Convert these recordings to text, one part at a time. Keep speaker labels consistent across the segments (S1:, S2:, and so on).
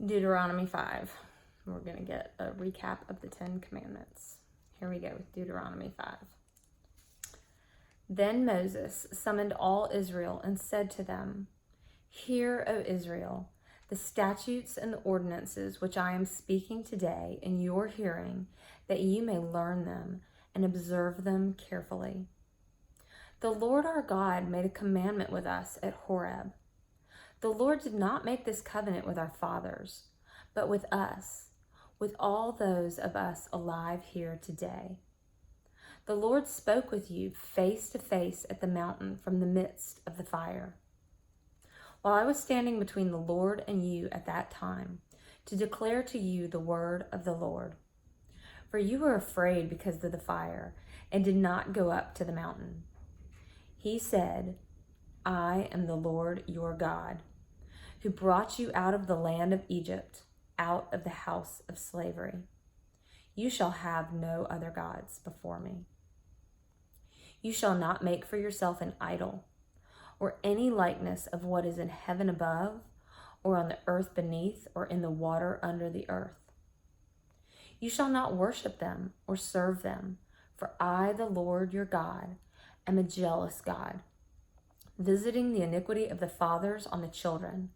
S1: Deuteronomy 5. We're going to get a recap of the 10 Commandments. Here we go with Deuteronomy 5. Then Moses summoned all Israel and said to them, "Hear, O Israel, the statutes and the ordinances which I am speaking today in your hearing, that you may learn them and observe them carefully. The Lord our God made a commandment with us at Horeb. The Lord did not make this covenant with our fathers, but with us, with all those of us alive here today. The Lord spoke with you face to face at the mountain from the midst of the fire. While I was standing between the Lord and you at that time, to declare to you the word of the Lord. For you were afraid because of the fire, and did not go up to the mountain. He said, I am the Lord your God, who brought you out of the land of Egypt, out of the house of slavery. You shall have no other gods before me. You shall not make for yourself an idol, or any likeness of what is in heaven above, or on the earth beneath, or in the water under the earth. You shall not worship them or serve them, for I, the Lord your God, am a jealous God, visiting the iniquity of the fathers on the children,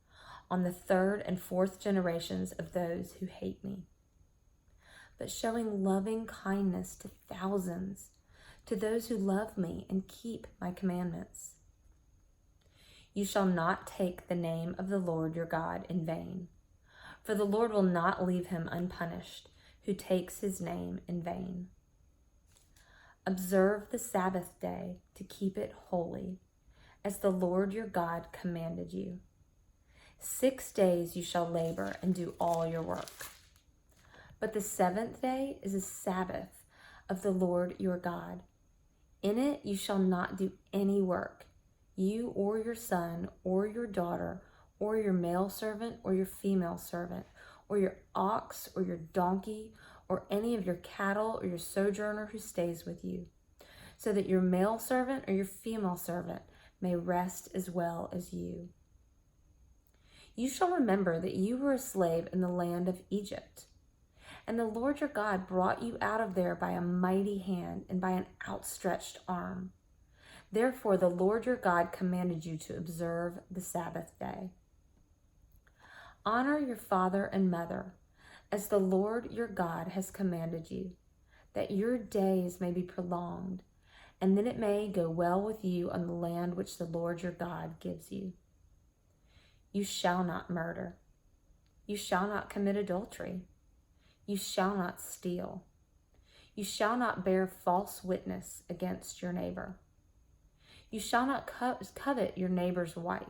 S1: on the third and fourth generations of those who hate me, but showing loving kindness to thousands, to those who love me and keep my commandments. You shall not take the name of the Lord your God in vain, for the Lord will not leave him unpunished who takes his name in vain. Observe the Sabbath day to keep it holy, as the Lord your God commanded you. 6 days you shall labor and do all your work. But the seventh day is a Sabbath of the Lord your God. In it you shall not do any work, you or your son or your daughter or your male servant or your female servant, or your ox or your donkey, or any of your cattle or your sojourner who stays with you, so that your male servant or your female servant may rest as well as you. You shall remember that you were a slave in the land of Egypt, and the Lord your God brought you out of there by a mighty hand and by an outstretched arm. Therefore the Lord your God commanded you to observe the Sabbath day. Honor your father and mother, as the Lord your God has commanded you, that your days may be prolonged, and that it may go well with you on the land which the Lord your God gives you. You shall not murder. You shall not commit adultery. You shall not steal. You shall not bear false witness against your neighbor. You shall not covet your neighbor's wife,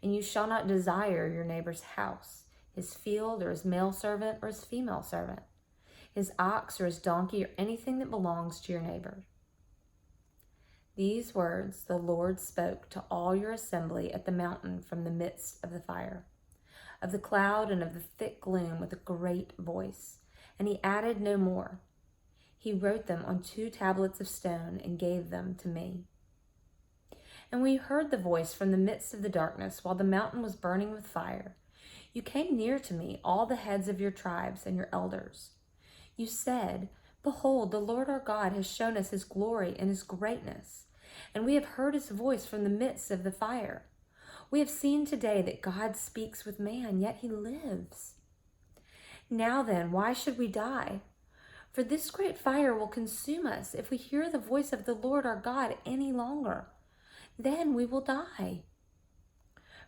S1: and you shall not desire your neighbor's house, his field, or his male servant, or his female servant, his ox, or his donkey, or anything that belongs to your neighbor. These words the Lord spoke to all your assembly at the mountain from the midst of the fire, of the cloud and of the thick gloom with a great voice. And he added no more. He wrote them on 2 tablets of stone and gave them to me. And we heard the voice from the midst of the darkness while the mountain was burning with fire. You came near to me, all the heads of your tribes and your elders. You said, Behold, the Lord our God has shown us his glory and his greatness, and we have heard his voice from the midst of the fire. We have seen today that God speaks with man, yet he lives. Now then, why should we die? For this great fire will consume us if we hear the voice of the Lord our God any longer. Then we will die.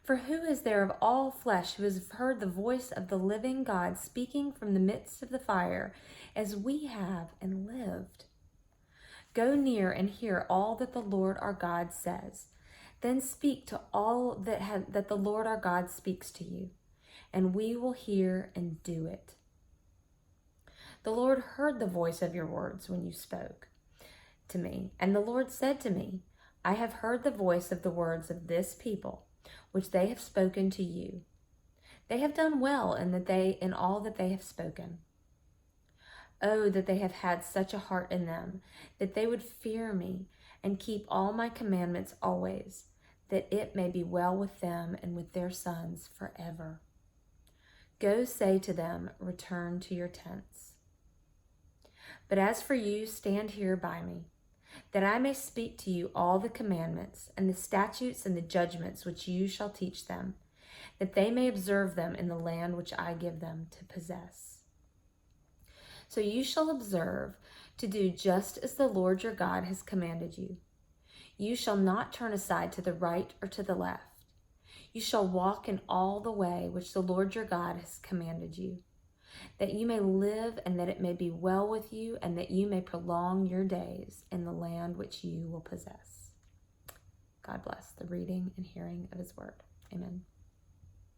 S1: For who is there of all flesh who has heard the voice of the living God speaking from the midst of the fire, as we have, and lived? Go near and hear all that the Lord our God says. Then speak to all that the Lord our God speaks to you, and we will hear and do it. The Lord heard the voice of your words when you spoke to me, and the Lord said to me, I have heard the voice of the words of this people, which they have spoken to you. They have done well in all that they have spoken. Oh, that they have had such a heart in them, that they would fear me and keep all my commandments always, that it may be well with them and with their sons forever. Go say to them, return to your tents. But as for you, stand here by me, that I may speak to you all the commandments and the statutes and the judgments which you shall teach them, that they may observe them in the land which I give them to possess. So you shall observe to do just as the Lord your God has commanded you. You shall not turn aside to the right or to the left. You shall walk in all the way which the Lord your God has commanded you, that you may live and that it may be well with you, and that you may prolong your days in the land which you will possess. God bless the reading and hearing of his word. Amen.